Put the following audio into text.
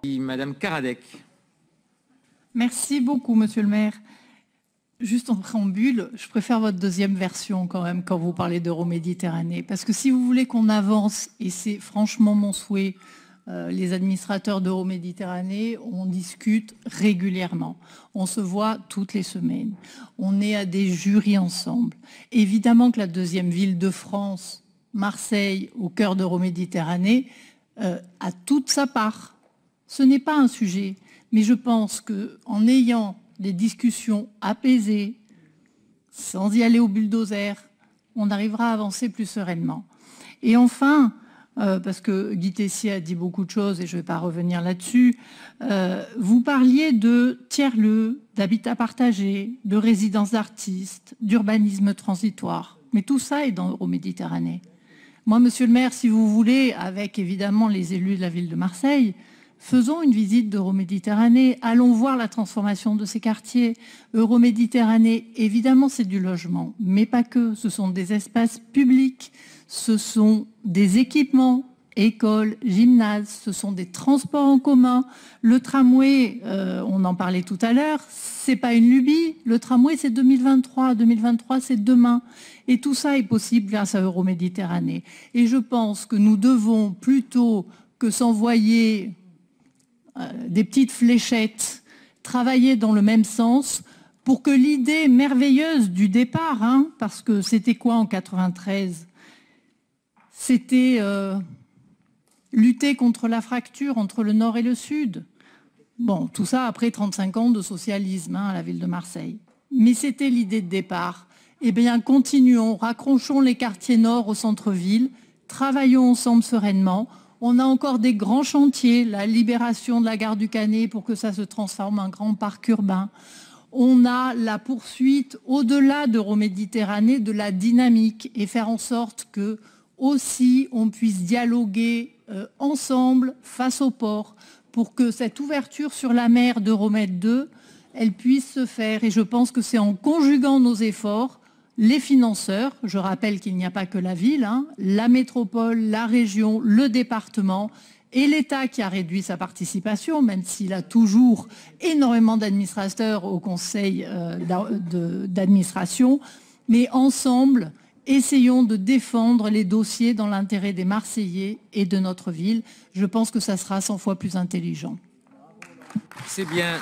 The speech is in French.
Madame Caradec. Merci beaucoup, monsieur le maire. Juste en préambule, je préfère votre deuxième version quand même quand vous parlez d'Euroméditerranée. Parce que si vous voulez qu'on avance, et c'est franchement mon souhait, les administrateurs d'Euroméditerranée, on discute régulièrement. On se voit toutes les semaines. On est à des jurys ensemble. Évidemment que la deuxième ville de France, Marseille, au cœur d'Euroméditerranée, a toute sa part. Ce n'est pas un sujet. Mais je pense qu'en ayant des discussions apaisées, sans y aller au bulldozer, on arrivera à avancer plus sereinement. Et enfin, parce que Guy Tessier a dit beaucoup de choses et je ne vais pas revenir là-dessus, vous parliez de tiers-lieux, d'habitat partagé, de résidence d'artistes, d'urbanisme transitoire. Mais tout ça est dans Euroméditerranée. Moi, monsieur le maire, si vous voulez, avec évidemment les élus de la ville de Marseille, faisons une visite d'Euroméditerranée, allons voir la transformation de ces quartiers. Euroméditerranée, évidemment, c'est du logement, mais pas que. Ce sont des espaces publics, ce sont des équipements, écoles, gymnases, ce sont des transports en commun. Le tramway, on en parlait tout à l'heure, c'est pas une lubie. Le tramway, c'est 2023. 2023, c'est demain. Et tout ça est possible grâce à Euroméditerranée. Et je pense que nous devons, plutôt que s'envoyer des petites fléchettes, travailler dans le même sens pour que l'idée merveilleuse du départ, parce que c'était quoi en 93 ? C'était lutter contre la fracture entre le Nord et le Sud. Bon, tout ça après 35 ans de socialisme à la ville de Marseille. Mais c'était l'idée de départ. Eh bien, continuons, raccrochons les quartiers nord au centre-ville, travaillons ensemble sereinement. On a encore des grands chantiers, la libération de la gare du Canet pour que ça se transforme en grand parc urbain. On a la poursuite, au-delà d'Euroméditerranée, de la dynamique et faire en sorte que aussi on puisse dialoguer ensemble face au port pour que cette ouverture sur la mer d'Euromed 2, elle puisse se faire. Et je pense que c'est en conjuguant nos efforts, les financeurs, je rappelle qu'il n'y a pas que la ville, la métropole, la région, le département et l'État qui a réduit sa participation, même s'il a toujours énormément d'administrateurs au conseil d'administration. Mais ensemble, essayons de défendre les dossiers dans l'intérêt des Marseillais et de notre ville. Je pense que ça sera 100 fois plus intelligent. C'est bien.